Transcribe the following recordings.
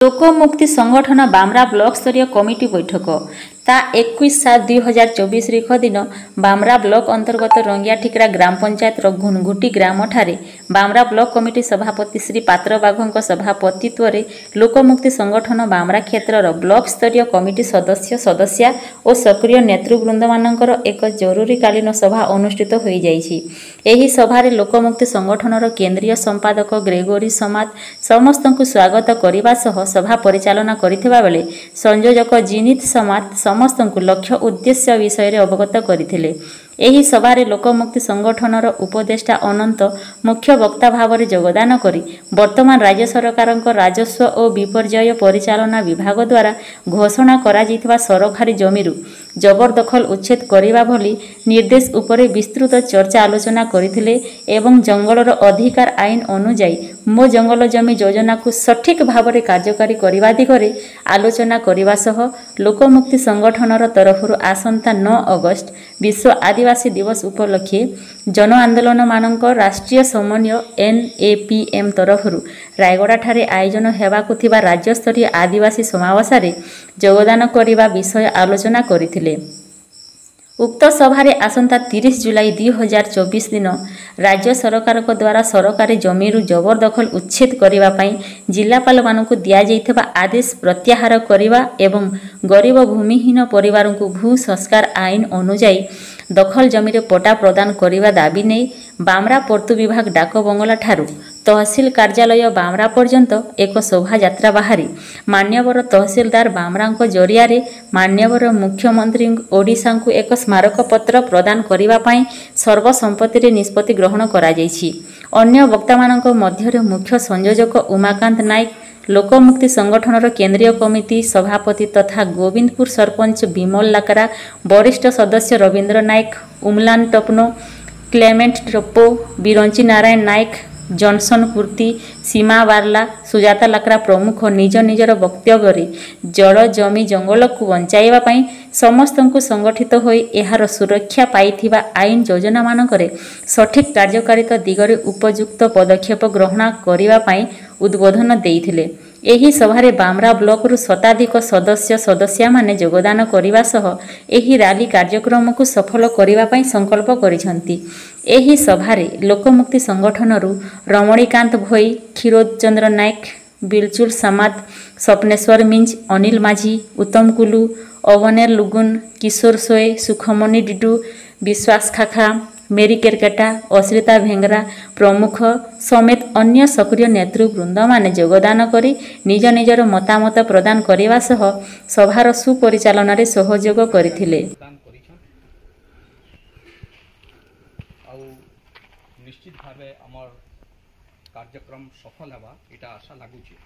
लोकमुक्ति संगठन बामरा ब्लॉक स्तरीय कमिटी बैठक ता 21/7/2024 दिन बामरा ब्लॉक अंतर्गत रंगिया ठिकरा ग्राम पंचायत घुनघुटी ग्राम ठारे बामरा ब्लॉक कमिटी सभापति श्री पात्र बाघों सभापतित्व लोकमुक्ति संगठन बामरा क्षेत्र ब्लॉक स्तरीय कमिटी सदस्य सदस्या और सक्रिय नेतृवृंद मानकर एक जरूरीकालीन सभा अनुष्ठित हो जाइछि। एही सभारे लोकमुक्ति संगठनर केंद्रीय संपादक ग्रेगोरी समात समस्त को स्वागत करने सह सभा परिचालना करथिबा बेले संयोजक जिनित समात समस्त को लक्ष्य उद्देश्य विषय अवगत करथिले। एही सभारे लोकमुक्ति संगठनर उपदेष्टा अनंत मुख्य वक्ता भाव में योगदान करी वर्तमान राज्य सरकार राजस्व और विपर्यय परिचालना विभाग द्वारा घोषणा करा जाइथिबा सरकारी जमीरु जबरदखल उच्छेद करिबा भली निर्देश उपरे विस्तृत चर्चा आलोचना करथिले एवं जंगलर अधिकार आईन अनुଯାयी मो जंगल जमी योजना को सठिक भाव में कार्यकारी करने दिगरे आलोचना करने सह लोकमुक्ति संगठनर तरफरु आसंता 9 अगस्त विश्व आदिवासी दिवस उपलक्षे जन आंदोलन मानक राष्ट्रीय समन्वय NAPM तरफरु रायगड़ा ठारे आयोजन हेबाकु थिबा राज्य स्तरीय आदिवासी समावेशरे योगदान करिबा विषय आलोचना करिथिले। उक्त सभारे आसंता 30 जुलाई 2024 दिन राज्य सरकार द्वारा सरकारी जमीरु जबरदखल उच्छेद करने जिलापाल मानकु दिया जाइथिबा आदेश प्रत्याहार करने एवं गरीब भूमिहीन परिवार को भू संस्कार आईन अनुଯାयी दखल जमीरे पट्टा प्रदान करने दाबी नहीं बामरा पर्तु विभाग डाक बंगला ठारू तहसील कार्यालय बामरा पर्यंत एक शोभा यात्रा बाहरी मान्यवर तहसीलदार बामरा जरिया मान्यवर मुख्यमंत्री ओडिशा को एक स्मारक पत्र प्रदान करने सर्वसम्मति निष्पत्ति ग्रहण करा जाइछि। अन्य वक्ता मानक मध्य मुख्य संयोजक उमाकांत नायक लोकमुक्ति संगठनर केंद्रीय कमिटी सभापति तथा गोविंदपुर सरपंच विमल लाकरा वरिष्ठ सदस्य रवींद्र नायक उमलान टपनो क्लेमेंट टप्पो बिरंची नारायण नायक जॉनसन कुर्ती सीमा बारला सुजाता लाकरा प्रमुख निज निजर वक्तव्य जल जमी जंगल को बंचाइबा पई समस्त को संगठित होई एहार सुरक्षा पाइथिबा आईन योजना मानकरे सठिक कार्यकारिता दिगरे उपयुक्त पदक्षेप ग्रहण करिबा पई उद्बोधन देइथिले। एही सभारे बामरा ब्लॉक रु शताधिक सदस्य सदस्या माने योगदान करिबा सह एही रैली कार्यक्रम को सफल करिबा पई संकल्प करिसंती। एही सभारे लोकमुक्ति संगठनरु रमणीकांत भोई क्षीरोद चंद्र नायक बिलचुल समात स्वप्नेश्वर मिंज अनिल माझी उत्तम कुलू अवनेर लुगुन किशोर सोय सुखमणि डिडू विश्वास खाखा मेरी केरकेटा अश्रिता भेंगरा प्रमुख समेत अन्य सक्रिय नेतृवृंद माने योगदान करी निज निजर मतामत प्रदान करने सह सभार सुपरिचालन रे सहयोग करथिले। निश्चित भावे हमर कार्यक्रम सफल हेबा एटा आशा लागुछि।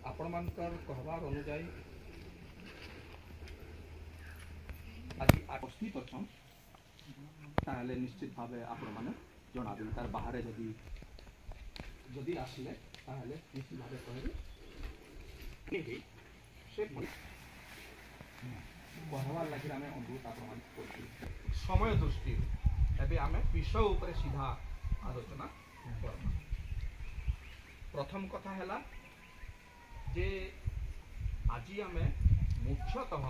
आपण मानकर कहबार अनुଯାयी आज उपस्थित अच्छा ताहले निश्चित भावे आपण माने जणाबे तार बाहर जदि जदि आसले ताहले निश्चित भावे कहबे नहीं से कहवार लगे आम अनुरोध आपण कर समय दृष्टि एवं आम विषय उपर सीधा आलोचना कर। प्रथम कथा है जे आज आम मुख्यतः